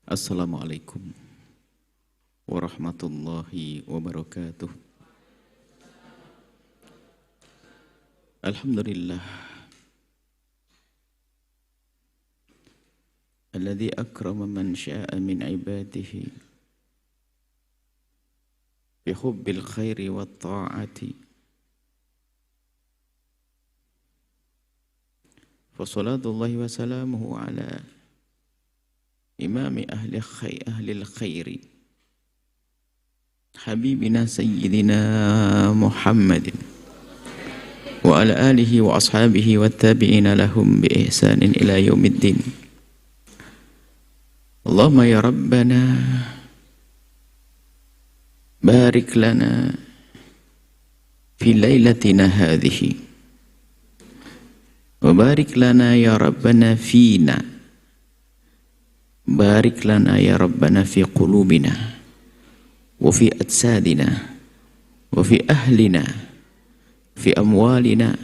Assalamualaikum warahmatullahi wabarakatuh. Alhamdulillah alladzi akrama man syaa min ibadihi bi hubbil khairi wat ta'ati. Fa salatullahi wa salamuhu ala imami ahli khairi habibina sayyidina Muhammadin wa ala alihi wa ashabihi wa tabi'ina lahum bi ihsanin ila yaumiddin. Allahumma ya Rabbana barik lana fi lailatina hadhihi wa barik lana ya Rabbana fina, barik lana ya Rabbana fi qulubina wa fi ajsadina wa fi ahlina fi amwalina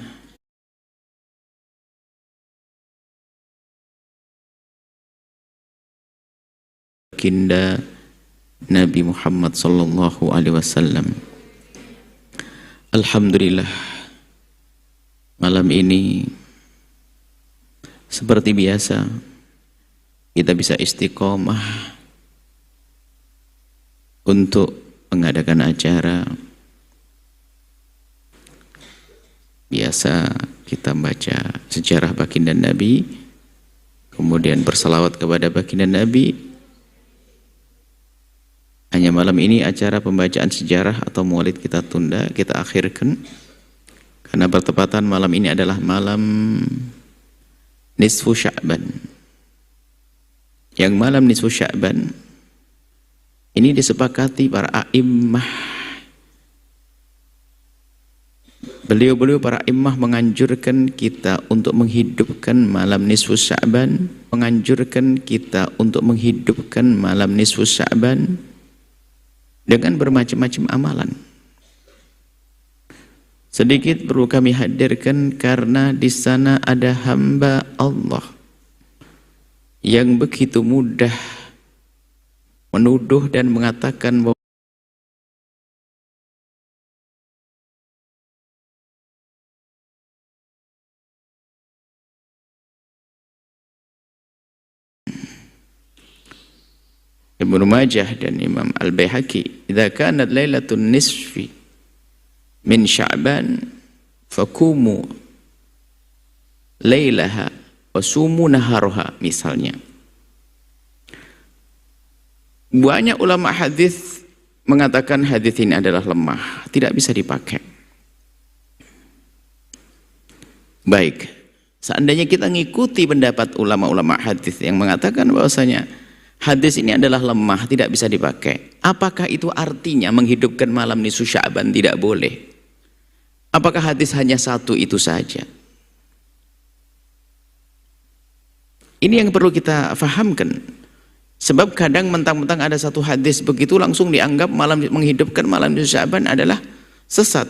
kinda Nabi Muhammad sallallahu alaihi wasallam. Alhamdulillah, malam ini seperti biasa kita bisa istiqomah untuk mengadakan acara. Biasa kita baca sejarah baginda Nabi, kemudian bersalawat kepada baginda Nabi. Hanya malam ini acara pembacaan sejarah atau maulid kita tunda, kita akhirkan karena bertepatan malam ini adalah malam nisfu Sya'ban. Yang malam nisfu Sya'ban ini disepakati para a'immah. Beliau-beliau para a'immah menganjurkan kita untuk menghidupkan malam nisfu Sya'ban, menganjurkan kita untuk menghidupkan malam nisfu Sya'ban dengan bermacam-macam amalan. Sedikit perlu kami hadirkan karena di sana ada hamba Allah yang begitu mudah menuduh dan mengatakan bahwa Ibnu Majah dan Imam Al-Baihaqi, "Idza kanat lailatun nisfi min Sya'ban fakumu lailaha wa sumu naharha," misalnya. Banyak ulama hadis mengatakan hadis ini adalah lemah, tidak bisa dipakai. Baik, seandainya kita ngikuti pendapat ulama-ulama hadis yang mengatakan bahwasanya hadis ini adalah lemah, tidak bisa dipakai, apakah itu artinya menghidupkan malam nisfu Sya'ban tidak boleh? Apakah hadis hanya satu itu saja? Ini yang perlu kita fahamkan. Sebab kadang mentang-mentang ada satu hadis begitu langsung dianggap menghidupkan malam nisfu Sya'ban adalah sesat.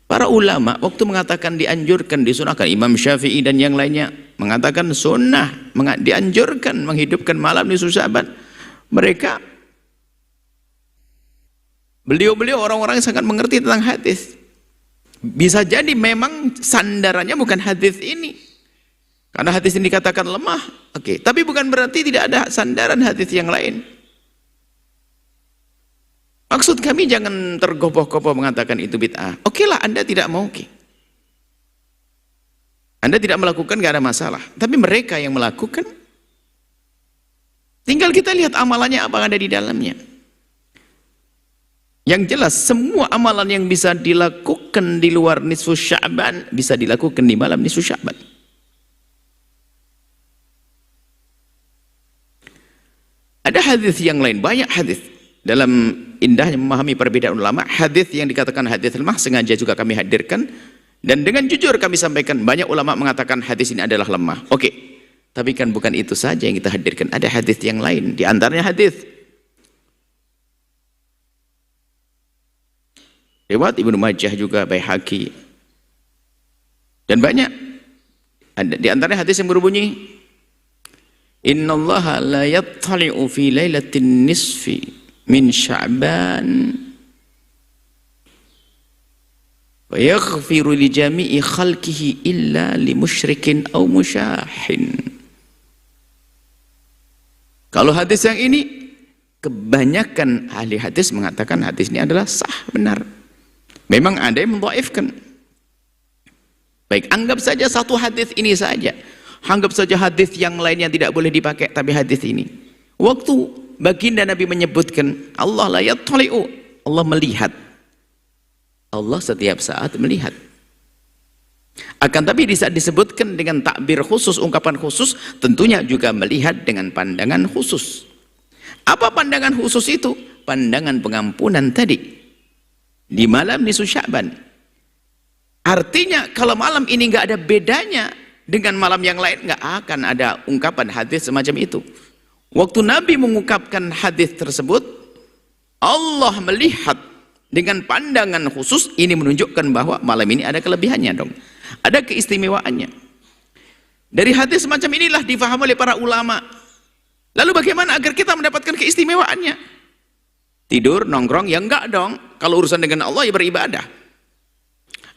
Para ulama waktu mengatakan dianjurkan, disunahkan, Imam Syafi'i dan yang lainnya mengatakan sunnah, dianjurkan menghidupkan malam nisfu Sya'ban. Mereka, beliau-beliau orang-orang yang sangat mengerti tentang hadis. Bisa jadi memang sandarannya bukan hadis ini, karena hadis ini dikatakan lemah. Oke, tapi bukan berarti tidak ada sandaran hadis yang lain. Maksud kami jangan tergopoh-gopoh mengatakan itu bid'ah. Oke lah, Anda tidak mau, oke. Anda tidak melakukan, gak ada masalah. Tapi mereka yang melakukan, tinggal kita lihat amalannya apa yang ada di dalamnya. Yang jelas semua amalan yang bisa dilakukan di luar nisfu Sya'ban bisa dilakukan di malam nisfu Sya'ban. Ada hadis yang lain, banyak hadis. Dalam indahnya memahami perbedaan ulama, hadis yang dikatakan hadis lemah sengaja juga kami hadirkan, dan dengan jujur kami sampaikan banyak ulama mengatakan hadis ini adalah lemah. Oke, tapi kan bukan itu saja yang kita hadirkan, ada hadis yang lain. Di antaranya hadis riwayat Ibnu Majah juga, Baihaqi, dan banyak. Di antaranya hadis yang berbunyi, Innallaha la yattali'u fi lailatin nisfi min Sya'ban wa yaghfiru li jami'i khalqihi illa li musyrikin aw musyahin. Kalau hadis yang ini, kebanyakan ahli hadis mengatakan hadis ini adalah sah, benar. Memang ada yang mendhaifkan. Baik, anggap saja satu hadis ini saja. Anggap saja hadis yang lain yang tidak boleh dipakai, tapi hadis ini. Waktu baginda Nabi menyebutkan Allah la yattali'u, Allah melihat. Allah setiap saat melihat. Akan tapi di saat disebutkan dengan takbir khusus, ungkapan khusus, tentunya juga melihat dengan pandangan khusus. Apa pandangan khusus itu? Pandangan pengampunan tadi di malam nisfu Sya'ban. Artinya kalau malam ini nggak ada bedanya dengan malam yang lain, nggak akan ada ungkapan hadis semacam itu. Waktu Nabi mengungkapkan hadis tersebut, Allah melihat dengan pandangan khusus, ini menunjukkan bahwa malam ini ada kelebihannya dong, ada keistimewaannya. Dari hadis semacam inilah difahami oleh para ulama. Lalu bagaimana agar kita mendapatkan keistimewaannya? Tidur, nongkrong, ya enggak dong. Kalau urusan dengan Allah ya beribadah.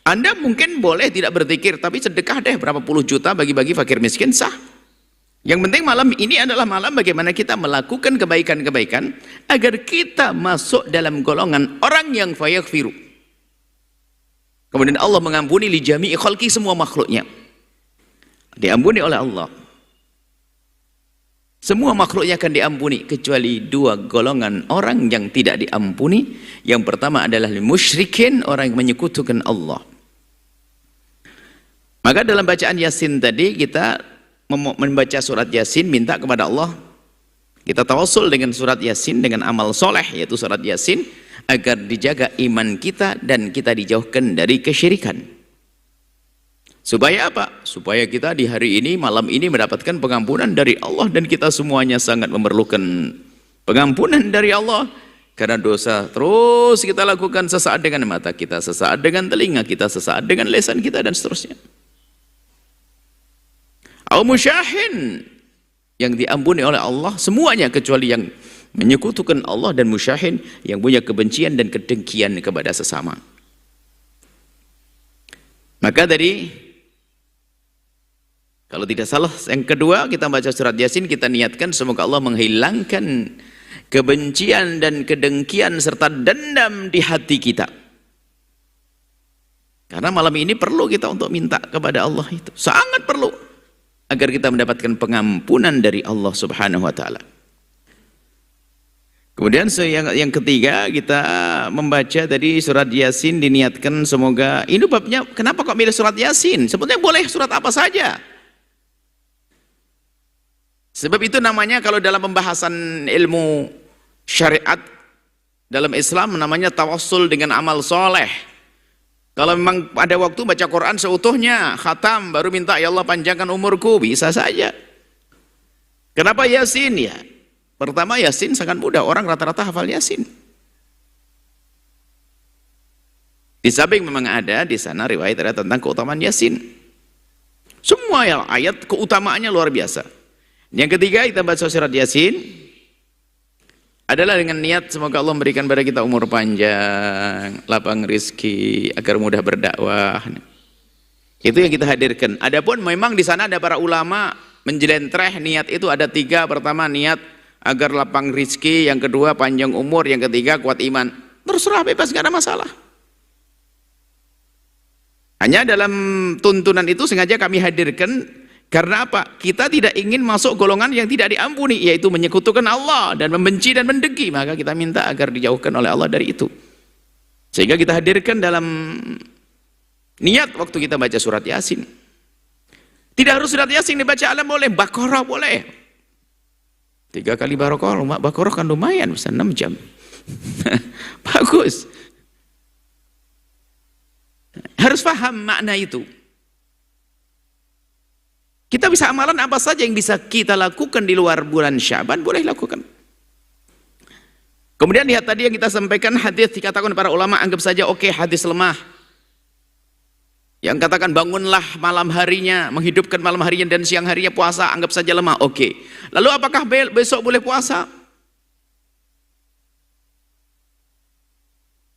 Anda mungkin boleh tidak berzikir, tapi sedekah deh berapa puluh juta bagi-bagi fakir miskin, sah. Yang penting malam ini adalah malam bagaimana kita melakukan kebaikan-kebaikan agar kita masuk dalam golongan orang yang fayaghfiru. Kemudian Allah mengampuni li jami'i khalqi, semua makhluknya diampuni oleh Allah. Semua makhluknya akan diampuni kecuali dua golongan orang yang tidak diampuni. Yang pertama adalah musyrikin, orang yang menyekutukan Allah. Maka dalam bacaan Yasin tadi kita membaca surat Yasin, minta kepada Allah, kita tawassul dengan surat Yasin dengan amal soleh yaitu surat Yasin, agar dijaga iman kita dan kita dijauhkan dari kesyirikan. Supaya apa? Supaya kita di hari ini, malam ini mendapatkan pengampunan dari Allah, dan kita semuanya sangat memerlukan pengampunan dari Allah. Karena dosa terus kita lakukan, sesaat dengan mata kita, sesaat dengan telinga kita, sesaat dengan lisan kita, dan seterusnya. Al-musyahin, yang diampuni oleh Allah semuanya kecuali yang menyekutukan Allah, dan musyahin yang punya kebencian dan kedengkian kepada sesama. Maka dari, kalau tidak salah, yang kedua kita baca surat Yasin, kita niatkan semoga Allah menghilangkan kebencian dan kedengkian serta dendam di hati kita. Karena malam ini perlu kita untuk minta kepada Allah, itu sangat perlu, agar kita mendapatkan pengampunan dari Allah Subhanahu wa taala. Kemudian yang ketiga, kita membaca tadi surat Yasin, diniatkan semoga, ini babnya kenapa kok milih surat Yasin? Sebetulnya boleh surat apa saja. Sebab itu namanya kalau dalam pembahasan ilmu syariat dalam Islam namanya tawassul dengan amal soleh. Kalau memang ada waktu baca Quran seutuhnya, khatam, baru minta ya Allah panjangkan umurku, bisa saja. Kenapa Yasin? Ya, pertama Yasin sangat mudah, orang rata-rata hafal Yasin. Di samping memang ada di sana riwayat ada tentang keutamaan Yasin. Semua ayat keutamaannya luar biasa. Yang ketiga kita baca surat Yasin adalah dengan niat semoga Allah memberikan pada kita umur panjang, lapang rizki, agar mudah berdakwah. Itu yang kita hadirkan. Adapun memang di sana ada para ulama menjelentreh niat itu ada tiga. Pertama niat agar lapang rizki, yang kedua panjang umur, yang ketiga kuat iman. Terserah, bebas, gak ada masalah. Hanya dalam tuntunan itu sengaja kami hadirkan. Karena apa? Kita tidak ingin masuk golongan yang tidak diampuni, yaitu menyekutukan Allah dan membenci dan mendengki. Maka kita minta agar dijauhkan oleh Allah dari itu. Sehingga kita hadirkan dalam niat waktu kita baca surat Yasin. Tidak harus surat Yasin dibaca alam boleh, Baqarah boleh. 3 kali Baqarah kan lumayan, bisa 6 jam. Bagus. Harus paham makna itu. Kita bisa amalan apa saja yang bisa kita lakukan di luar bulan Sya'ban, boleh lakukan. Kemudian lihat tadi yang kita sampaikan hadis dikatakan para ulama, anggap saja oke, hadis lemah. Yang katakan bangunlah malam harinya, menghidupkan malam harinya dan siang harinya puasa, anggap saja lemah. Oke. Lalu apakah besok boleh puasa?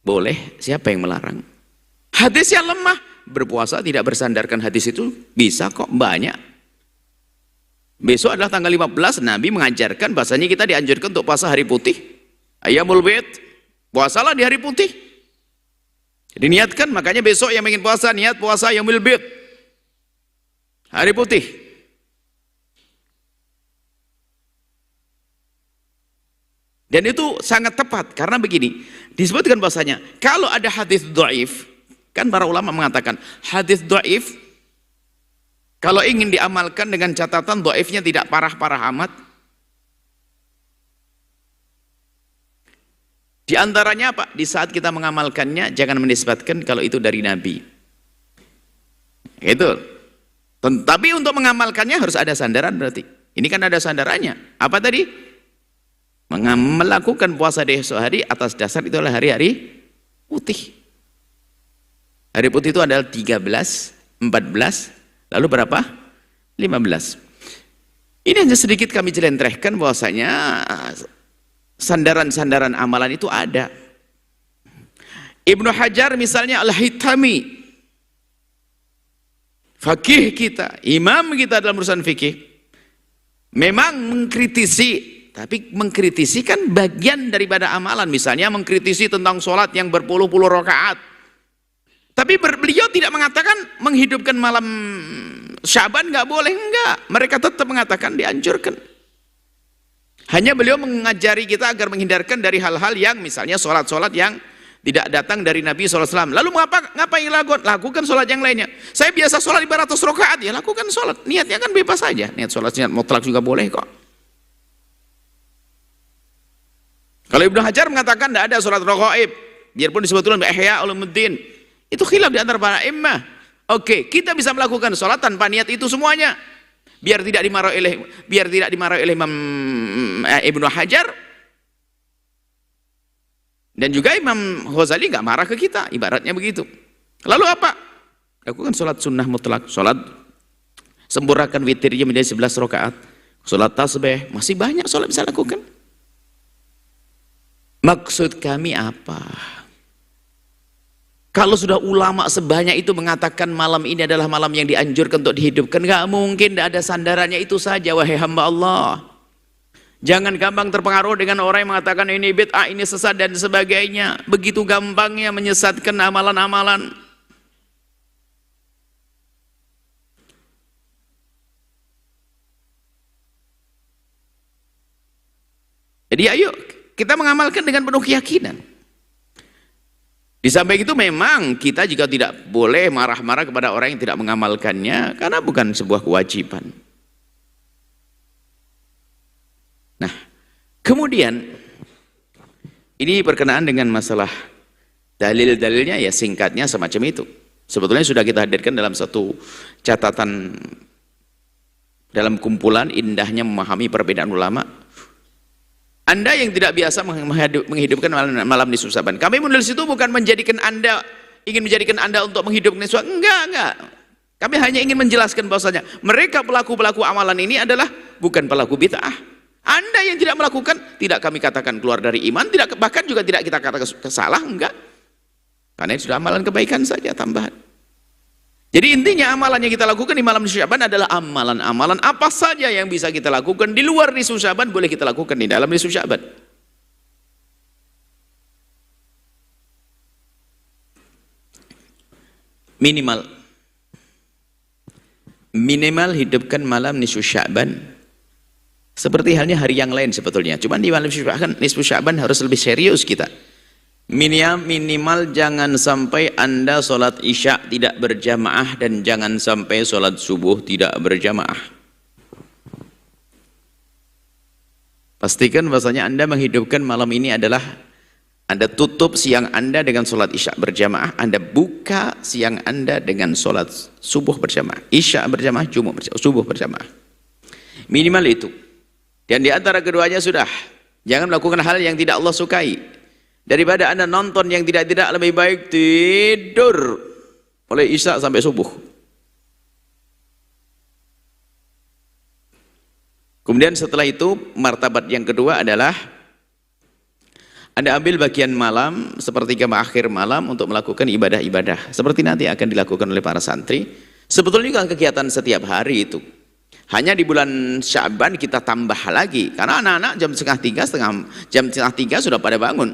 Boleh, siapa yang melarang? Hadis yang lemah, berpuasa tidak bersandarkan hadis itu bisa kok, banyak. Besok adalah tanggal 15, Nabi mengajarkan bahasanya kita dianjurkan untuk puasa hari putih. Ayyamul bid, puasalah di hari putih. Jadi niatkan, makanya besok yang ingin puasa, niat puasa Yaumul Bid, hari putih. Dan itu sangat tepat, karena begini, disebutkan bahasanya, kalau ada hadis dhaif, kan para ulama mengatakan, hadis dhaif, kalau ingin diamalkan dengan catatan dhaifnya tidak parah-parah amat, di antaranya apa? Di saat kita mengamalkannya, jangan menisbatkan kalau itu dari Nabi. Itu. Tapi untuk mengamalkannya harus ada sandaran berarti. Ini kan ada sandarannya. Apa tadi? Melakukan puasa di esok hari atas dasar itu adalah hari-hari putih. Hari putih itu adalah 13, 14, lalu berapa? 15. Ini hanya sedikit kami jelentrehkan bahwasanya sandaran-sandaran amalan itu ada. Ibnu Hajar misalnya Al-Haytami, fakih kita, imam kita dalam urusan fikih, memang mengkritisi, tapi mengkritisi kan bagian daripada amalan. Misalnya mengkritisi tentang sholat yang berpuluh-puluh rakaat, tapi beliau tidak mengatakan menghidupkan malam Syaban nggak boleh, enggak. Mereka tetap mengatakan dianjurkan. Hanya beliau mengajari kita agar menghindarkan dari hal-hal yang misalnya sholat-sholat yang tidak datang dari Nabi SAW. Lalu ngapain lakukan? Lakukan sholat yang lainnya. Saya biasa sholat 500 rakaat, ya lakukan sholat. Niatnya kan bebas saja. Niat sholat, niat mutlak juga boleh kok. Kalau Ibnu Hajar mengatakan tidak ada sholat raghaib, biarpun disebutkan Ihya Ulumuddin, itu khilaf di antara para imam. Oke, kita bisa melakukan sholat tanpa niat itu semuanya. Biar tidak dimarahi oleh Imam Ibnu Hajar, dan juga Imam Ghazali nggak marah ke kita, ibaratnya begitu. Lalu apa? Lakukan sholat sunnah mutlak, sholat sempurnakan witirnya menjadi 11 rakaat, sholat tasbih, masih banyak sholat bisa lakukan. Maksud kami apa? Kalau sudah ulama sebanyak itu mengatakan malam ini adalah malam yang dianjurkan untuk dihidupkan, nggak mungkin tidak ada sandarannya itu saja, wahai hamba Allah. Jangan gampang terpengaruh dengan orang yang mengatakan ini bid'ah, ini sesat dan sebagainya. Begitu gampangnya menyesatkan amalan-amalan. Jadi ayo kita mengamalkan dengan penuh keyakinan. Di samping itu memang kita juga tidak boleh marah-marah kepada orang yang tidak mengamalkannya, karena bukan sebuah kewajiban. Nah, kemudian ini berkenaan dengan masalah dalil-dalilnya, ya singkatnya semacam itu. Sebetulnya sudah kita hadirkan dalam satu catatan dalam kumpulan indahnya memahami perbedaan ulama. Anda yang tidak biasa menghidupkan malam nisfu Syaban, kami menulis itu bukan ingin menjadikan Anda untuk menghidupkan nisfu, enggak. Kami hanya ingin menjelaskan bahwasanya mereka pelaku-pelaku amalan ini adalah bukan pelaku bid'ah. Anda yang tidak melakukan, tidak kami katakan keluar dari iman, bahkan juga tidak kita katakan salah, enggak. Karena itu sudah amalan kebaikan saja tambahan. Jadi intinya amalan yang kita lakukan di malam nisfu Syaban adalah amalan-amalan apa saja yang bisa kita lakukan di luar nisfu Syaban boleh kita lakukan di dalam nisfu Syaban. Minimal hidupkan malam nisfu Syaban seperti halnya hari yang lain sebetulnya. Cuman di malam nisfu Syaban harus lebih serius kita. Minimal jangan sampai Anda sholat isya tidak berjamaah, dan jangan sampai sholat subuh tidak berjamaah. Pastikan bahasanya Anda menghidupkan malam ini adalah Anda tutup siang Anda dengan sholat isya berjamaah, Anda buka siang Anda dengan sholat subuh berjamaah, isya berjamaah, subuh berjamaah. Minimal itu. Dan di antara keduanya sudah, jangan melakukan hal yang tidak Allah sukai. Daripada Anda nonton yang tidak-tidak, lebih baik tidur. mulai isya sampai subuh. Kemudian setelah itu martabat yang kedua adalah Anda ambil bagian malam, sepertiga akhir malam untuk melakukan ibadah-ibadah. Seperti nanti akan dilakukan oleh para santri. Sebetulnya kan kegiatan setiap hari itu. Hanya di bulan Sya'ban kita tambah lagi. Karena anak-anak jam setengah tiga sudah pada bangun.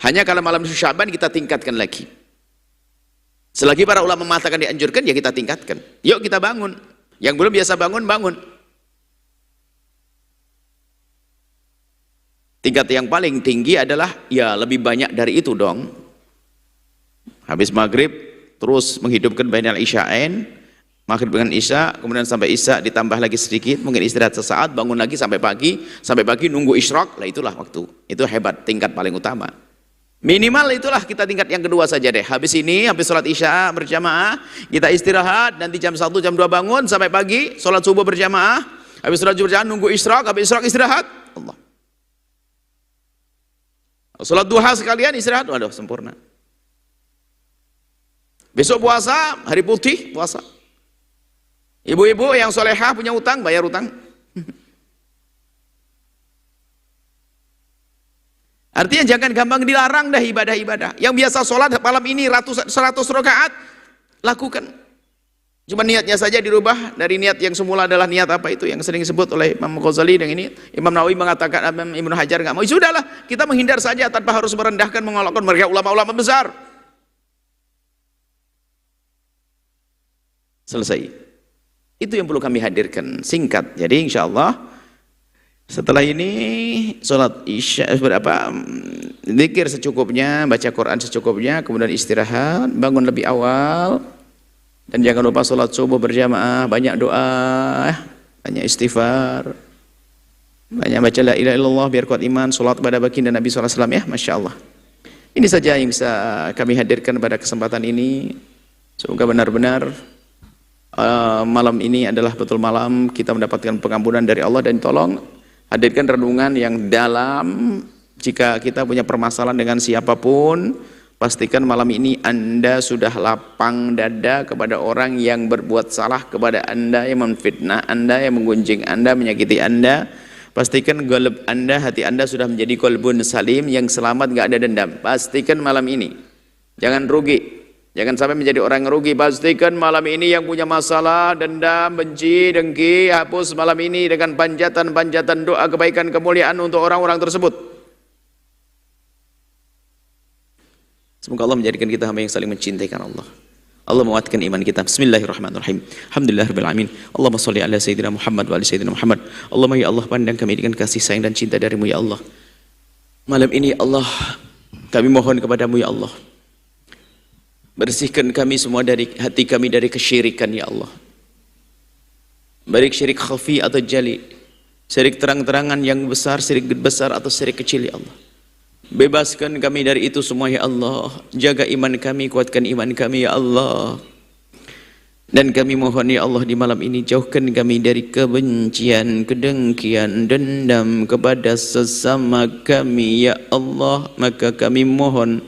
Hanya kalau malam Sya'ban kita tingkatkan lagi. Selagi para ulama mengatakan dianjurkan, ya kita tingkatkan. Yuk kita bangun. Yang belum biasa bangun, bangun. Tingkat yang paling tinggi adalah ya lebih banyak dari itu dong. Habis maghrib terus menghidupkan bainal isya'ain, maghrib dengan isya, kemudian sampai isya ditambah lagi sedikit, mungkin istirahat sesaat, bangun lagi sampai pagi nunggu isyraq. Lah itulah waktu. Itu hebat, tingkat paling utama. Minimal itulah kita tingkat yang kedua saja deh. Habis sholat isya berjamaah, kita istirahat, nanti jam 1 jam 2 bangun sampai pagi, sholat subuh berjamaah, habis sholat berjamaah nunggu isyraq, habis isyraq istirahat. Allah. Sholat duha sekalian istirahat, waduh sempurna. Besok puasa, hari putih puasa. Ibu-ibu yang solehah punya utang, bayar utang. Artinya jangan gampang dilarang dah ibadah-ibadah. Yang biasa sholat malam ini 100 rakaat, lakukan. Cuma niatnya saja dirubah dari niat yang semula adalah niat apa itu yang sering disebut oleh Imam Ghazali, dan ini Imam Nawawi mengatakan, Ibnu Hajar nggak mau. Sudahlah, kita menghindar saja tanpa harus merendahkan, mengolokkan mereka ulama-ulama besar. Selesai. Itu yang perlu kami hadirkan, singkat. Jadi insya Allah setelah ini sholat isya zikir secukupnya, baca Quran secukupnya, kemudian istirahat, bangun lebih awal. Dan jangan lupa sholat subuh berjamaah, banyak doa, banyak istighfar, banyak baca la ilaha illallah biar kuat iman, sholat pada baginda Nabi SAW ya, Masya Allah. Ini saja yang bisa kami hadirkan pada kesempatan ini. Semoga benar-benar malam ini adalah betul malam kita mendapatkan pengampunan dari Allah, dan tolong hadirkan renungan yang dalam. Jika kita punya permasalahan dengan siapapun, pastikan malam ini Anda sudah lapang dada kepada orang yang berbuat salah kepada Anda, yang memfitnah Anda, yang menggunjing Anda, menyakiti Anda. Pastikan qalb Anda, hati Anda sudah menjadi qalbun salim, yang selamat, gak ada dendam. Pastikan malam ini jangan rugi, jangan sampai menjadi orang yang rugi. Pastikan malam ini yang punya masalah, dendam, benci, dengki, hapus malam ini dengan panjatan-panjatan doa kebaikan kemuliaan untuk orang-orang tersebut. Semoga Allah menjadikan kita hamba yang saling mencintaikan Allah. Allah menguatkan iman kita. Bismillahirrahmanirrahim. Alhamdulillahirabbil alamin. Allahumma shalli ala sayyidina Muhammad wa ali sayyidina Muhammad. Allahumma ya Allah, pandang kami dengan kasih sayang dan cinta dari-Mu ya Allah. Malam ini Allah, kami mohon kepadamu ya Allah, bersihkan kami semua dari hati kami dari kesyirikan ya Allah. Baik syirik khafi atau jali, syirik terang-terangan yang besar, syirik besar atau syirik kecil ya Allah. Bebaskan kami dari itu semua ya Allah. Jaga iman kami, kuatkan iman kami ya Allah. Dan kami mohon ya Allah di malam ini, jauhkan kami dari kebencian, kedengkian, dendam kepada sesama kami ya Allah. Maka kami mohon,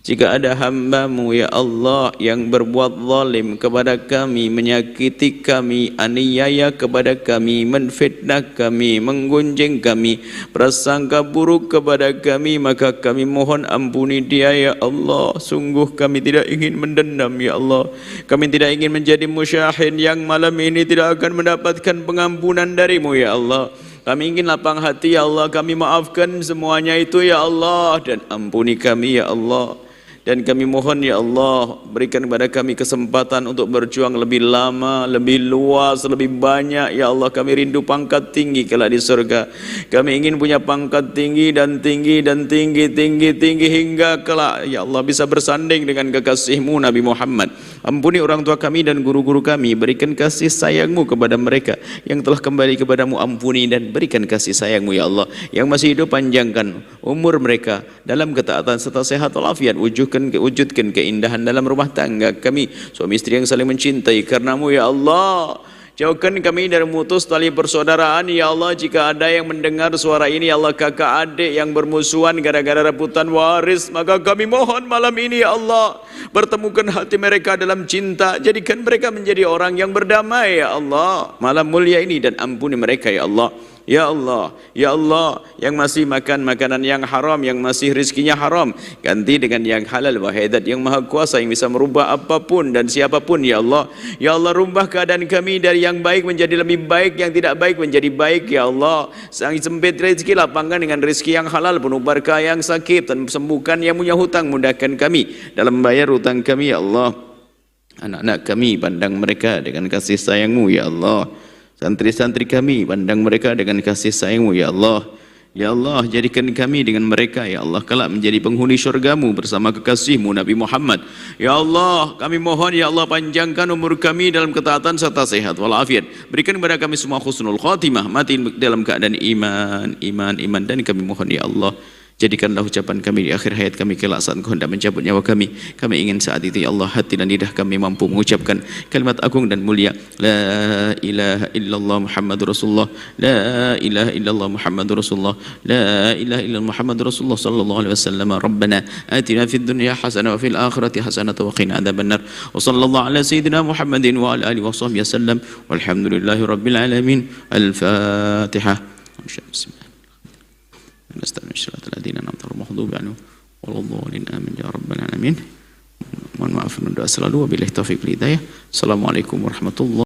jika ada hamba-Mu ya Allah yang berbuat zalim kepada kami, menyakiti kami, aniaya kepada kami, menfitnah kami, menggunjing kami, prasangka buruk kepada kami, maka kami mohon ampuni dia ya Allah. Sungguh kami tidak ingin mendendam ya Allah. Kami tidak ingin menjadi musyahin yang malam ini tidak akan mendapatkan pengampunan dari-Mu ya Allah. Kami ingin lapang hati ya Allah. Kami maafkan semuanya itu ya Allah, dan ampuni kami ya Allah. Dan kami mohon ya Allah, berikan kepada kami kesempatan untuk berjuang lebih lama, lebih luas, lebih banyak ya Allah. Kami rindu pangkat tinggi kelak di surga. Kami ingin punya pangkat tinggi dan tinggi dan tinggi hingga kelak ya Allah bisa bersanding dengan kekasih-Mu Nabi Muhammad. Ampuni orang tua kami dan guru-guru kami, berikan kasih sayang-Mu kepada mereka yang telah kembali kepada-Mu. Ampuni dan berikan kasih sayang-Mu ya Allah. Yang masih hidup, panjangkan umur mereka dalam ketaatan serta sehat walafiat. Wujudkan keindahan dalam rumah tangga kami, suami istri yang saling mencintai karena-Mu ya Allah. Jauhkan kami dari memutus tali persaudaraan, ya Allah. Jika ada yang mendengar suara ini, ya Allah, kakak adik yang bermusuhan gara-gara rebutan waris, maka kami mohon malam ini, ya Allah, pertemukan hati mereka dalam cinta, jadikan mereka menjadi orang yang berdamai, ya Allah, malam mulia ini, dan ampuni mereka, ya Allah. Ya Allah, ya Allah, yang masih makan makanan yang haram, yang masih rizkinya haram, ganti dengan yang halal. Wahidat yang maha kuasa yang bisa merubah apapun dan siapapun, ya Allah. Ya Allah, rubah keadaan kami dari yang baik menjadi lebih baik, yang tidak baik menjadi baik, ya Allah. Sang sempit rezeki, lapangkan dengan rezeki yang halal, penuh berkah yang sakit, dan sembuhkan yang punya hutang, mudahkan kami dalam membayar hutang kami, ya Allah. Anak-anak kami, pandang mereka dengan kasih sayang-Mu, ya Allah. Santri-santri kami, pandang mereka dengan kasih sayang-Mu, ya Allah. Ya Allah, jadikan kami dengan mereka, ya Allah, kelak menjadi penghuni syurga-Mu bersama kekasih-Mu Nabi Muhammad. Ya Allah, kami mohon, ya Allah, panjangkan umur kami dalam ketaatan serta sehat walafiat. Berikan kepada kami semua husnul khatimah, mati dalam keadaan iman. Dan kami mohon, ya Allah, jadikanlah ucapan kami di akhir hayat kami kelak saat Engkau hendak mencabut nyawa kami. Kami ingin saat itu, ya Allah, hati dan lidah kami mampu mengucapkan kalimat agung dan mulia, la ilaha illallah Muhammadur Rasulullah, la ilaha illallah Muhammadur Rasulullah, la ilaha illallah Muhammadur Rasulullah sallallahu alaihi wasallam. Rabbana atina fid dunya hasanah wa fil akhirati hasanah wa qina adzabannar. Wa sallallahu ala sayyidina Muhammadin wa ala alihi wa sahbihi wasallam. Walhamdulillahi rabbil alamin. Al-Fatihah. Bismillah. Nasta'inu syaratal ladzina an'amta 'alaihim maghdubi 'alaihim waladdallin. Amin ya rabbal alamin. Mohon maaf dan doa selalu, wabillahi taufiq wal hidayah. Assalamualaikum warahmatullahi